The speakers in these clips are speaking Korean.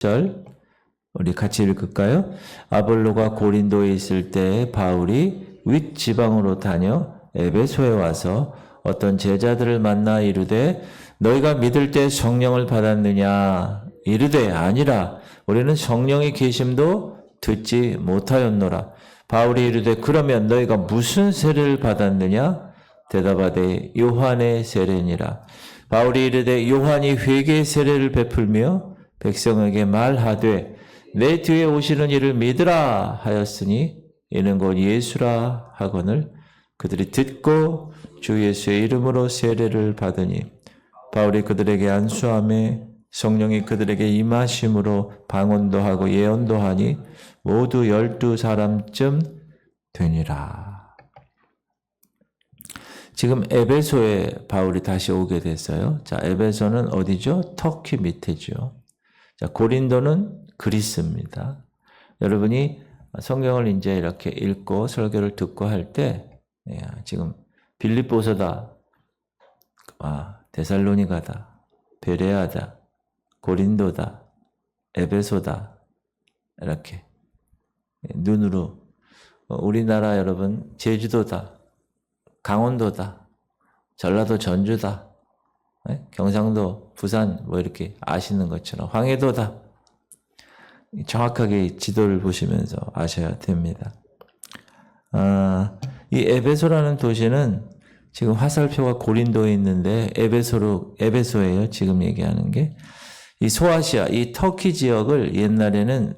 절 우리 같이 읽을까요? 아볼로가 고린도에 있을 때 바울이 윗지방으로 다녀 에베소에 와서 어떤 제자들을 만나 이르되 너희가 믿을 때 성령을 받았느냐? 이르되 아니라 우리는 성령의 계심도 듣지 못하였노라. 바울이 이르되 그러면 너희가 무슨 세례를 받았느냐? 대답하되 요한의 세례니라. 바울이 이르되 요한이 회개의 세례를 베풀며 백성에게 말하되 내 뒤에 오시는 이를 믿으라 하였으니 이는 곧 예수라 하거늘 그들이 듣고 주 예수의 이름으로 세례를 받으니 바울이 그들에게 안수하며 성령이 그들에게 임하심으로 방언도 하고 예언도 하니 모두 12사람쯤 되니라. 지금 에베소에 바울이 다시 오게 됐어요. 자, 에베소는 어디죠? 터키 밑에죠. 자, 고린도는 그리스입니다. 여러분이 성경을 이제 이렇게 읽고 설교를 듣고 할 때, 지금 빌립보서다, 데살로니가다, 베레아다, 고린도다, 에베소다, 이렇게 눈으로 우리나라 여러분 제주도다, 강원도다, 전라도 전주다, 경상도, 부산 뭐 이렇게 아시는 것처럼 황해도다. 정확하게 지도를 보시면서 아셔야 됩니다. 이 에베소라는 도시는 지금 화살표가 고린도에 있는데 에베소예요. 지금 얘기하는 게. 이 소아시아, 이 터키 지역을 옛날에는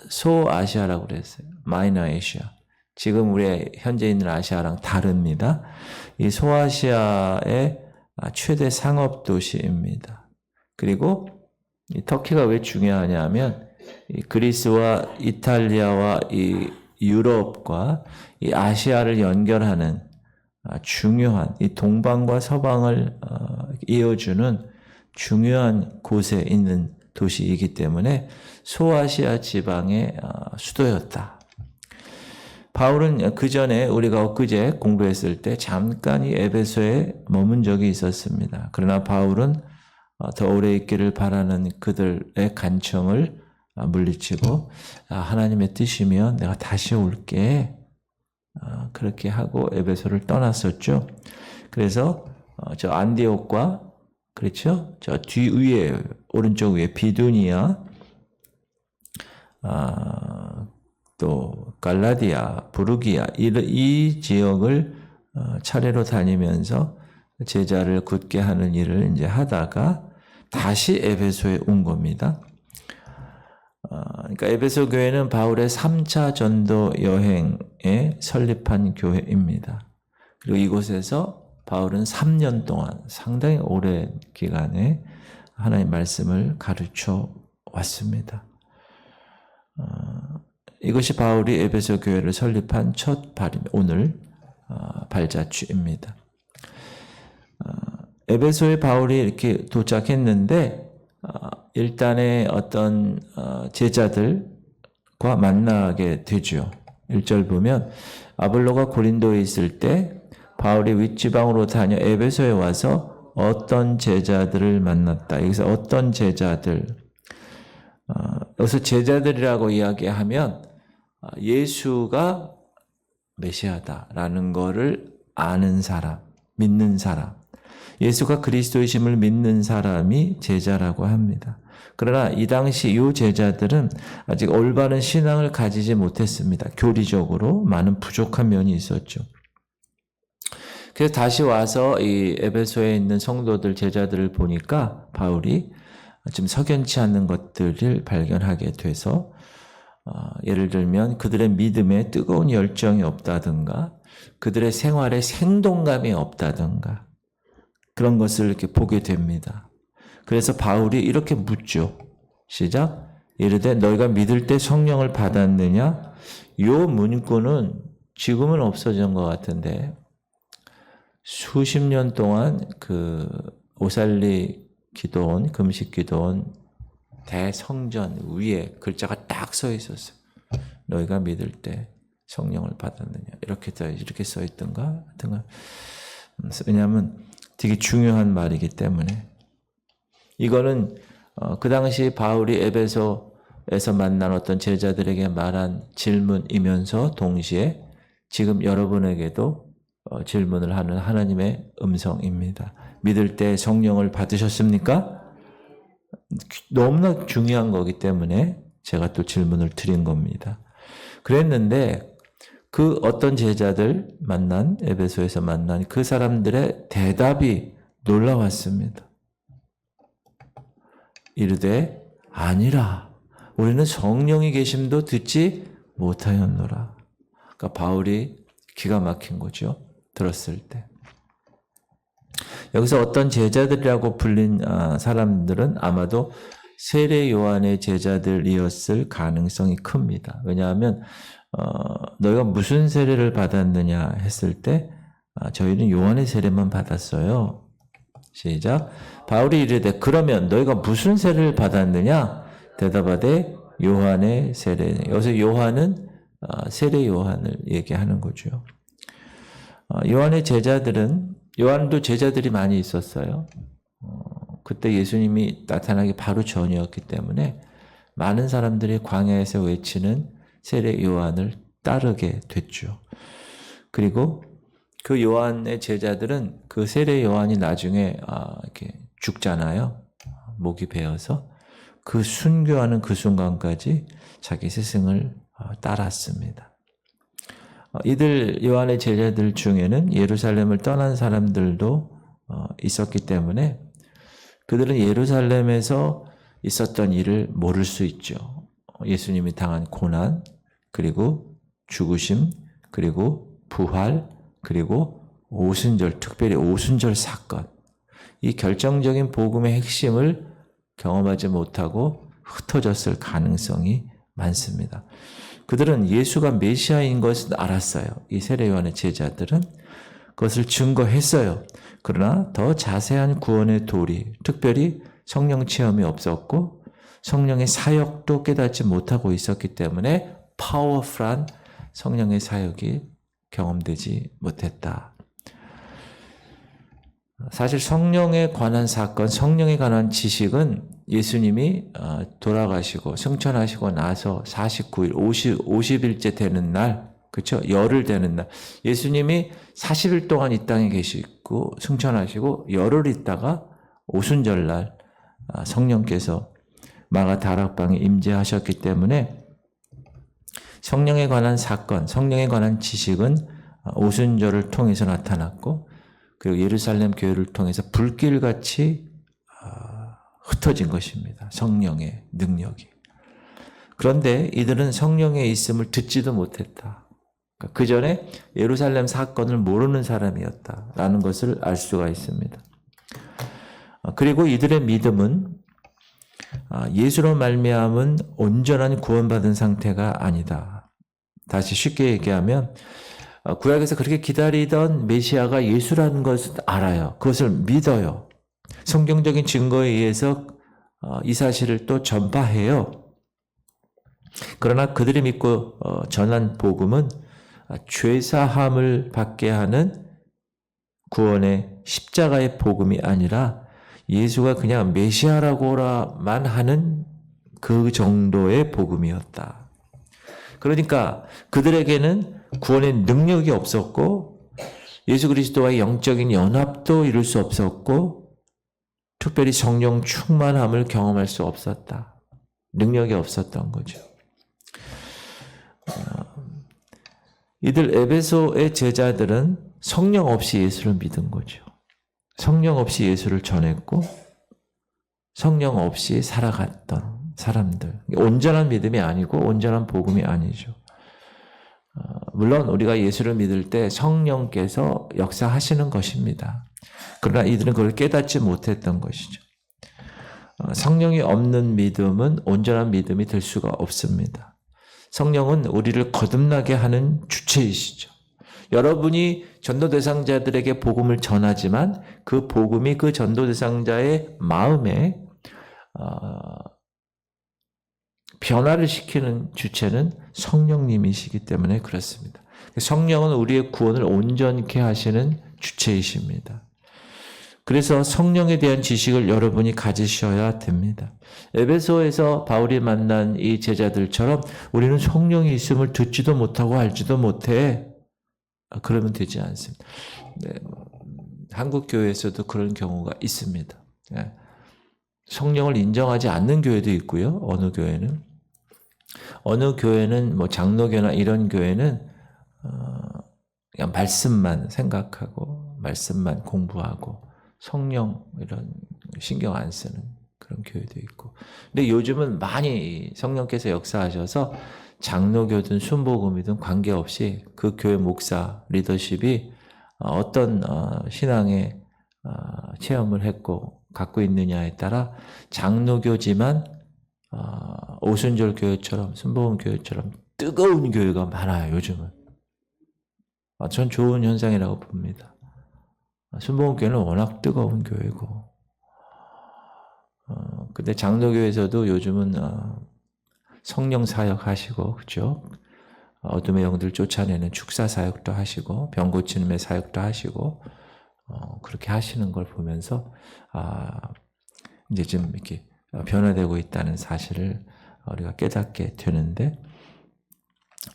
소아시아라고 그랬어요. 마이너 아시아. 지금 우리 현재 있는 아시아랑 다릅니다. 이 소아시아의 최대 상업 도시입니다. 그리고 이 터키가 왜 중요하냐면 이 그리스와 이탈리아와 이 유럽과 이 아시아를 연결하는 중요한 이 동방과 서방을 이어주는 중요한 곳에 있는 도시이기 때문에 소아시아 지방의 수도였다. 바울은 그 전에 우리가 엊그제 공부했을 때 잠깐 이 에베소에 머문 적이 있었습니다. 그러나 바울은 더 오래 있기를 바라는 그들의 간청을 물리치고 하나님의 뜻이면 내가 다시 올게 그렇게 하고 에베소를 떠났었죠. 그래서 저 안디옥과 그렇죠? 저 뒤위에 오른쪽 위에 비두니아 또 갈라디아, 부르기아 이 지역을 차례로 다니면서 제자를 굳게 하는 일을 이제 하다가 다시 에베소에 온 겁니다. 그러니까 에베소 교회는 바울의 3차 전도 여행에 설립한 교회입니다. 그리고 이곳에서 바울은 3년 동안 상당히 오랜 기간에 하나님의 말씀을 가르쳐 왔습니다. 이것이 바울이 에베소 교회를 설립한 첫 오늘 발자취입니다. 에베소에 바울이 이렇게 도착했는데 일단의 어떤 제자들과 만나게 되죠. 1절 보면 아볼로가 고린도에 있을 때 바울이 윗지방으로 다녀 에베소에 와서 어떤 제자들을 만났다. 여기서 어떤 제자들, 여기서 제자들이라고 이야기하면 예수가 메시아다라는 것을 아는 사람, 믿는 사람, 예수가 그리스도이심을 믿는 사람이 제자라고 합니다. 그러나 이 당시 이 제자들은 아직 올바른 신앙을 가지지 못했습니다. 교리적으로 많은 부족한 면이 있었죠. 그래서 다시 와서 이 에베소에 있는 성도들, 제자들을 보니까 바울이 좀 석연치 않는 것들을 발견하게 돼서 예를 들면 그들의 믿음에 뜨거운 열정이 없다든가 그들의 생활에 생동감이 없다든가 그런 것을 이렇게 보게 됩니다. 그래서 바울이 이렇게 묻죠. 시작. 이르되 너희가 믿을 때 성령을 받았느냐? 요 문구는 지금은 없어진 것 같은데 수십 년 동안 그 오살리 기도원, 금식 기도원 대성전 위에 글자가 딱 써 있었어요. 너희가 믿을 때 성령을 받았느냐? 이렇게 써 있던가? 왜냐하면 되게 중요한 말이기 때문에 이거는 그 당시 바울이 에베소에서 만난 어떤 제자들에게 말한 질문이면서 동시에 지금 여러분에게도 질문을 하는 하나님의 음성입니다. 믿을 때 성령을 받으셨습니까? 너무나 중요한 거기 때문에 제가 또 질문을 드린 겁니다. 그랬는데 그 어떤 제자들 에베소에서 만난 그 사람들의 대답이 놀라웠습니다. 이르되 아니라 우리는 성령이 계심도 듣지 못하였노라. 그러니까 바울이 기가 막힌 거죠. 들었을 때. 여기서 어떤 제자들이라고 불린 사람들은 아마도 세례 요한의 제자들이었을 가능성이 큽니다. 왜냐하면 너희가 무슨 세례를 받았느냐 했을 때 저희는 요한의 세례만 받았어요. 시작. 바울이 이르되 그러면 너희가 무슨 세례를 받았느냐? 대답하되 요한의 세례. 여기서 요한은 세례 요한을 얘기하는 거죠. 요한의 제자들은 요한도 제자들이 많이 있었어요. 그때 예수님이 나타나기 바로 전이었기 때문에 많은 사람들이 광야에서 외치는 세례 요한을 따르게 됐죠. 그리고 그 요한의 제자들은 그 세례 요한이 나중에 이렇게 죽잖아요. 목이 베어서 그 순교하는 그 순간까지 자기 스승을 따랐습니다. 이들 요한의 제자들 중에는 예루살렘을 떠난 사람들도 있었기 때문에 그들은 예루살렘에서 있었던 일을 모를 수 있죠. 예수님이 당한 고난, 그리고 죽으심, 그리고 부활, 그리고 오순절, 특별히 오순절 사건. 이 결정적인 복음의 핵심을 경험하지 못하고 흩어졌을 가능성이 많습니다. 그들은 예수가 메시아인 것을 알았어요. 이 세례 요한의 제자들은 그것을 증거했어요. 그러나 더 자세한 구원의 도리, 특별히 성령 체험이 없었고 성령의 사역도 깨닫지 못하고 있었기 때문에 파워풀한 성령의 사역이 경험되지 못했다. 사실 성령에 관한 사건, 성령에 관한 지식은 예수님이 돌아가시고 승천하시고 나서 49일, 50일째 되는 날, 그렇죠? 열흘 되는 날. 예수님이 40일 동안 이 땅에 계시고 승천하시고 열흘 있다가 오순절 날 성령께서 마가 다락방에 임재하셨기 때문에 성령에 관한 사건, 성령에 관한 지식은 오순절을 통해서 나타났고 그리고 예루살렘 교회를 통해서 불길같이 흩어진 것입니다. 성령의 능력이. 그런데 이들은 성령의 있음을 듣지도 못했다. 그 전에 예루살렘 사건을 모르는 사람이었다라는 것을 알 수가 있습니다. 그리고 이들의 믿음은 예수로 말미암은 온전한 구원받은 상태가 아니다. 다시 쉽게 얘기하면 구약에서 그렇게 기다리던 메시아가 예수라는 것을 알아요. 그것을 믿어요. 성경적인 증거에 의해서 이 사실을 또 전파해요. 그러나 그들이 믿고 전한 복음은 죄사함을 받게 하는 구원의 십자가의 복음이 아니라 예수가 그냥 메시아라고만 하는 그 정도의 복음이었다. 그러니까 그들에게는 구원의 능력이 없었고 예수 그리스도와의 영적인 연합도 이룰 수 없었고 특별히 성령 충만함을 경험할 수 없었다. 능력이 없었던 거죠. 이들 에베소의 제자들은 성령 없이 예수를 믿은 거죠. 성령 없이 예수를 전했고 성령 없이 살아갔던 사람들. 온전한 믿음이 아니고 온전한 복음이 아니죠. 물론 우리가 예수를 믿을 때 성령께서 역사하시는 것입니다. 그러나 이들은 그걸 깨닫지 못했던 것이죠. 성령이 없는 믿음은 온전한 믿음이 될 수가 없습니다. 성령은 우리를 거듭나게 하는 주체이시죠. 여러분이 전도 대상자들에게 복음을 전하지만 그 복음이 그 전도 대상자의 마음에 변화를 시키는 주체는 성령님이시기 때문에 그렇습니다. 성령은 우리의 구원을 온전케 하시는 주체이십니다. 그래서 성령에 대한 지식을 여러분이 가지셔야 됩니다. 에베소에서 바울이 만난 이 제자들처럼 우리는 성령이 있음을 듣지도 못하고 알지도 못해. 그러면 되지 않습니다. 네, 한국 교회에서도 그런 경우가 있습니다. 네. 성령을 인정하지 않는 교회도 있고요. 어느 교회는 뭐 장로교나 이런 교회는 그냥 말씀만 생각하고 말씀만 공부하고 성령 이런 신경 안 쓰는 그런 교회도 있고. 근데 요즘은 많이 성령께서 역사하셔서 장로교든 순복음이든 관계없이 그 교회 목사 리더십이 어떤 신앙의 체험을 했고 갖고 있느냐에 따라 장로교지만 오순절 교회처럼 순복음 교회처럼 뜨거운 교회가 많아요. 요즘은. 전 좋은 현상이라고 봅니다. 순복음 교회는 워낙 뜨거운 교회고 근데 장로교회에서도 요즘은 성령 사역 하시고 그렇죠? 어둠의 영들 쫓아내는 축사 사역도 하시고 병 고치는 사역도 하시고 그렇게 하시는 걸 보면서 이제 좀 이렇게 변화되고 있다는 사실을 우리가 깨닫게 되는데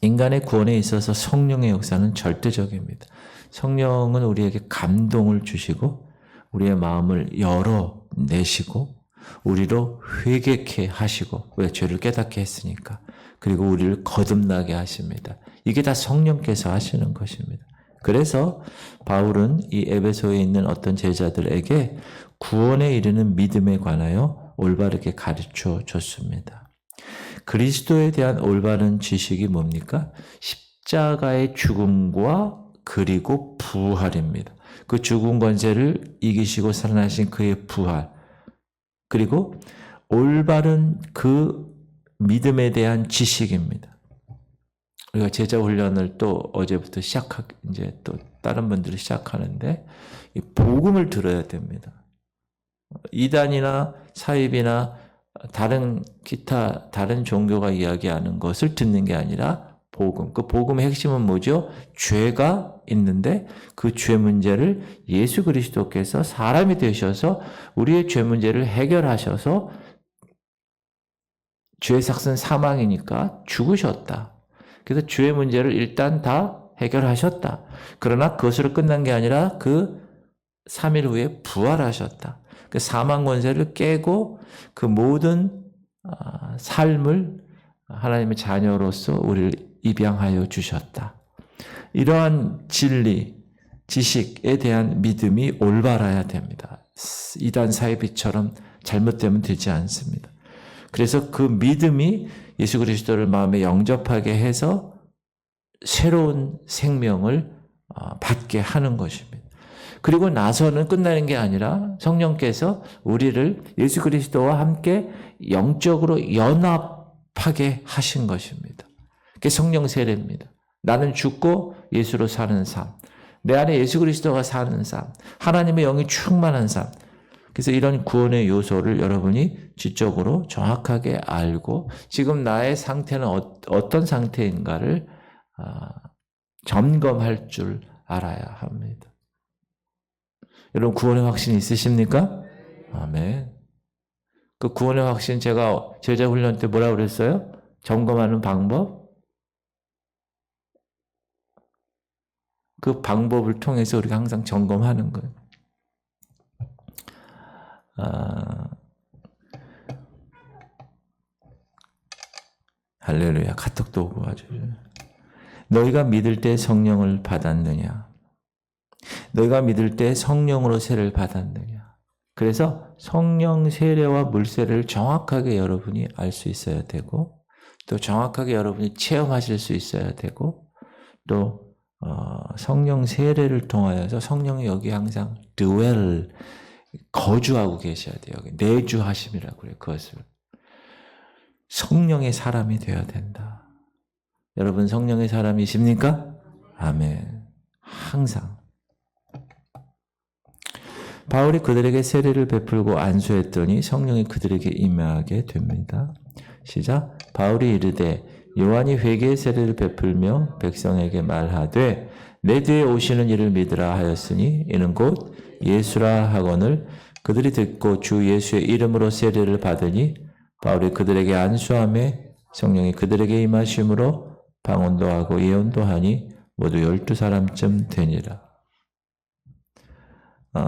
인간의 구원에 있어서 성령의 역사는 절대적입니다. 성령은 우리에게 감동을 주시고 우리의 마음을 열어내시고 우리로 회개케 하시고 왜 죄를 깨닫게 했으니까 그리고 우리를 거듭나게 하십니다. 이게 다 성령께서 하시는 것입니다. 그래서 바울은 이 에베소에 있는 어떤 제자들에게 구원에 이르는 믿음에 관하여 올바르게 가르쳐 줬습니다. 그리스도에 대한 올바른 지식이 뭡니까? 십자가의 죽음과 그리고 부활입니다. 그 죽음 권세를 이기시고 살아나신 그의 부활 그리고 올바른 그 믿음에 대한 지식입니다. 우리가 제자 훈련을 또 어제부터 이제 또 다른 분들이 시작하는데 이 복음을 들어야 됩니다. 이단이나 사입이나 다른 종교가 이야기하는 것을 듣는 게 아니라 복음. 그 복음의 핵심은 뭐죠? 죄가 있는데 그 죄 문제를 예수 그리스도께서 사람이 되셔서 우리의 죄 문제를 해결하셔서 죄의 삭은 사망이니까 죽으셨다. 그래서 죄의 문제를 일단 다 해결하셨다. 그러나 그것으로 끝난 게 아니라 그 3일 후에 부활하셨다. 그 사망 권세를 깨고 그 모든 삶을 하나님의 자녀로서 우리를 입양하여 주셨다. 이러한 진리, 지식에 대한 믿음이 올바라야 됩니다. 이단 사이비처럼 잘못되면 되지 않습니다. 그래서 그 믿음이 예수 그리스도를 마음에 영접하게 해서 새로운 생명을 받게 하는 것입니다. 그리고 나서는 끝나는 게 아니라 성령께서 우리를 예수 그리스도와 함께 영적으로 연합하게 하신 것입니다. 그게 성령 세례입니다. 나는 죽고 예수로 사는 삶. 내 안에 예수 그리스도가 사는 삶. 하나님의 영이 충만한 삶. 그래서 이런 구원의 요소를 여러분이 지적으로 정확하게 알고 지금 나의 상태는 어떤 상태인가를 점검할 줄 알아야 합니다. 여러분 구원의 확신 있으십니까? 아멘. 그 구원의 확신 제가 제자 훈련 때 뭐라고 그랬어요? 점검하는 방법? 그 방법을 통해서 우리가 항상 점검하는 거예요. 할렐루야. 카톡도 오고 아주. 너희가 믿을 때 성령을 받았느냐? 너희가 믿을 때 성령으로 세례를 받았느냐? 그래서 성령 세례와 물세례를 정확하게 여러분이 알 수 있어야 되고 또 정확하게 여러분이 체험하실 수 있어야 되고 또 성령 세례를 통하여서 성령이 여기 항상 dwell, 거주하고 계셔야 돼요. 내주하심이라고 그래요. 그것을. 성령의 사람이 되어야 된다. 여러분 성령의 사람이십니까? 아멘. 항상. 바울이 그들에게 세례를 베풀고 안수했더니 성령이 그들에게 임하게 됩니다. 시작. 바울이 이르되 요한이 회개의 세례를 베풀며 백성에게 말하되 내 뒤에 오시는 이를 믿으라 하였으니 이는 곧 예수라 하거늘 그들이 듣고 주 예수의 이름으로 세례를 받으니 바울이 그들에게 안수하며 성령이 그들에게 임하심으로 방언도 하고 예언도 하니 모두 12사람쯤 되니라.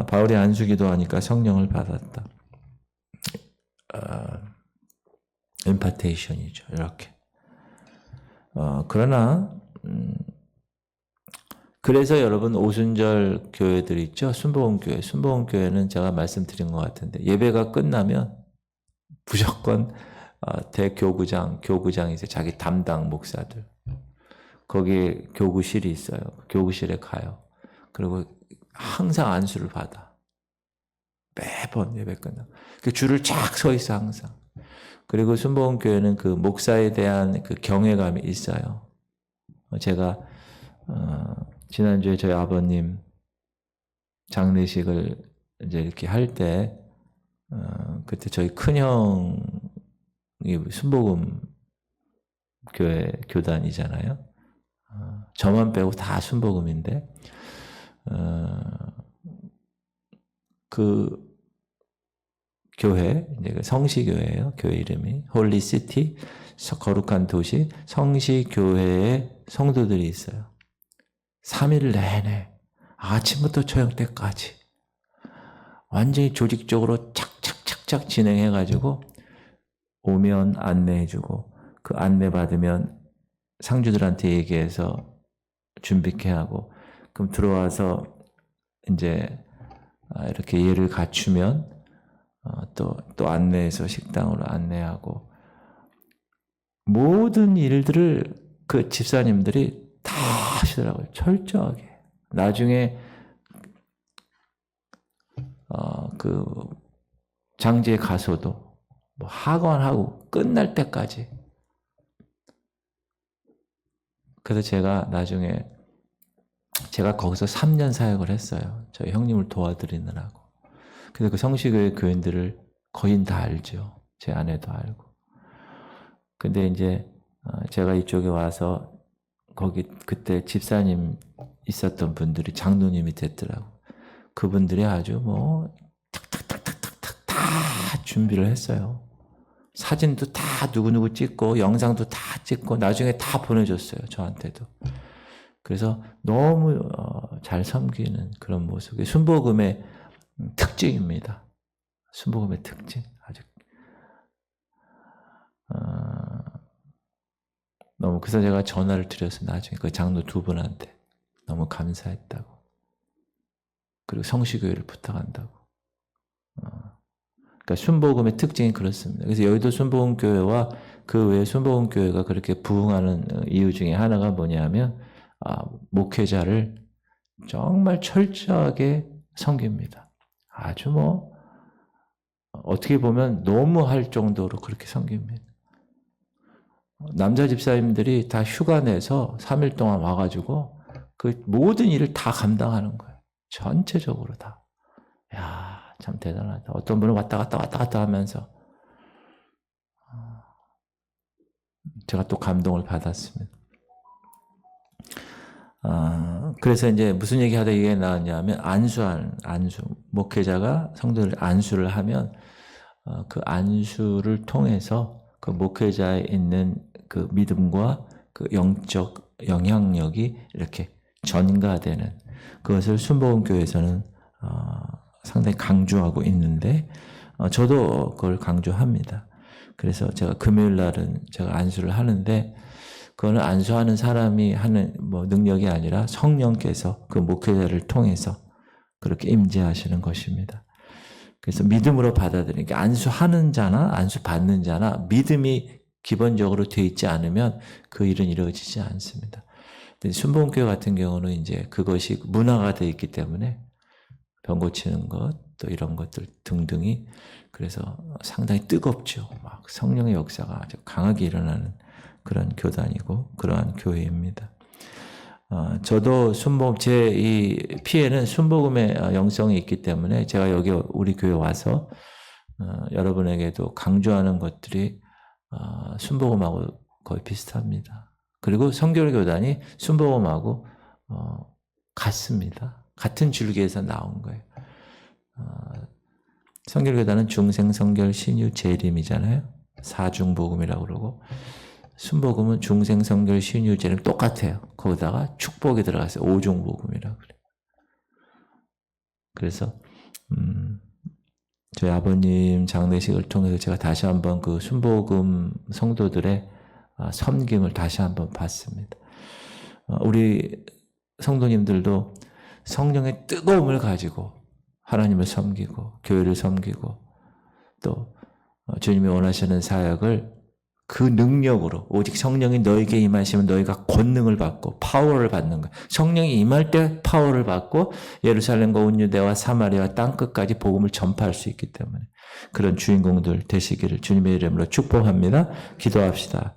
바울이 안수기도 하니까 성령을 받았다. 임파테이션이죠. 이렇게. 그러나 그래서 여러분 오순절 교회들 있죠. 순복음교회. 순복음교회는 제가 말씀드린 것 같은데 예배가 끝나면 무조건 교구장이 있어요. 자기 담당 목사들. 거기에 교구실이 있어요. 교구실에 가요. 그리고 항상 안수를 받아. 매번 예배 끝나고. 그 줄을 쫙 서 있어 항상. 그리고 순복음교회는 그 목사에 대한 그 경외감이 있어요. 제가 지난주에 저희 아버님 장례식을 이제 이렇게 할 때 그때 저희 큰형이 순복음 교회 교단이잖아요. 저만 빼고 다 순복음인데 그 교회 이제 그 성시교회예요. 교회 이름이 홀리시티 거룩한 도시 성시교회에 성도들이 있어요. 3일 내내 아침부터 저녁 때까지 완전히 조직적으로 착착착착 진행해가지고 오면 안내해주고 그 안내 받으면 상주들한테 얘기해서 준비케 하고 그럼 들어와서 이제 이렇게 예를 갖추면 또 안내해서 식당으로 안내하고 모든 일들을 그 집사님들이 다 하시더라고요. 철저하게. 나중에 그 장지에 가서도 뭐 학원하고 끝날 때까지. 그래서 제가 나중에 제가 거기서 3년 사역을 했어요. 저희 형님을 도와드리느라고. 그래서 그 성시교회 교인들을 거의 다 알죠. 제 아내도 알고. 근데 이제 제가 이쪽에 와서 거기 그때 집사님 있었던 분들이 장로님이 됐더라고. 그분들이 아주 뭐 탁탁탁탁탁탁 다 준비를 했어요. 사진도 다 누구누구 찍고 영상도 다 찍고 나중에 다 보내줬어요. 저한테도. 그래서 너무 잘 섬기는 그런 모습이 순복음의 특징입니다. 순복음의 특징. 아주 너무 그래서 제가 전화를 드려서 나중에 그 장로 두 분한테 너무 감사했다고. 그리고 성시교회를 부탁한다고. 그러니까 순복음의 특징이 그렇습니다. 그래서 여의도 순복음교회와 그 외에 순복음교회가 그렇게 부흥하는 이유 중에 하나가 뭐냐면 목회자를 정말 철저하게 섬깁니다. 아주 뭐 어떻게 보면 너무 할 정도로 그렇게 섬깁니다. 남자 집사님들이 다 휴가 내서 3일 동안 와가지고 그 모든 일을 다 감당하는 거예요. 전체적으로 다. 야, 참 대단하다. 어떤 분은 왔다 갔다 하면서 제가 또 감동을 받았습니다. 그래서 이제 무슨 얘기하다 이게 나왔냐면 안수. 목회자가 성도를 안수를 하면 그 안수를 통해서 그 목회자에 있는 그 믿음과 그 영적 영향력이 이렇게 전가되는 그것을 순복음교회에서는 상당히 강조하고 있는데 저도 그걸 강조합니다. 그래서 제가 금요일 날은 제가 안수를 하는데 그거는 안수하는 사람이 하는 뭐 능력이 아니라 성령께서 그 목회자를 통해서 그렇게 임재하시는 것입니다. 그래서 믿음으로 받아들이니까 안수하는 자나 안수 받는 자나 믿음이 기본적으로 돼 있지 않으면 그 일은 이루어지지 않습니다. 순복음교회 같은 경우는 이제 그것이 문화가 돼 있기 때문에 병 고치는 것, 또 이런 것들 등등이 그래서 상당히 뜨겁죠. 막 성령의 역사가 아주 강하게 일어나는 그런 교단이고 그러한 교회입니다. 저도 제 이 피해는 순복음의 영성이 있기 때문에 제가 여기 우리 교회 와서 여러분에게도 강조하는 것들이 순복음하고 거의 비슷합니다. 그리고 성결교단이 순복음하고 같습니다. 같은 줄기에서 나온 거예요. 성결교단은 중생, 성결, 신유, 재림이잖아요. 사중복음이라고 그러고 순복음은 중생, 성결, 신유, 재림 똑같아요. 거기다가 축복이 들어갔어요. 오중복음이라고 그래요. 그래서 저희 아버님 장례식을 통해서 제가 다시 한번 그 순복음 성도들의 섬김을 다시 한번 봤습니다. 우리 성도님들도 성령의 뜨거움을 가지고 하나님을 섬기고 교회를 섬기고 또 주님이 원하시는 사역을 그 능력으로 오직 성령이 너에게 임하시면 너희가 권능을 받고 파워를 받는 거예요. 성령이 임할 때 파워를 받고 예루살렘과 온 유대와 사마리아 땅끝까지 복음을 전파할 수 있기 때문에 그런 주인공들 되시기를 주님의 이름으로 축복합니다. 기도합시다.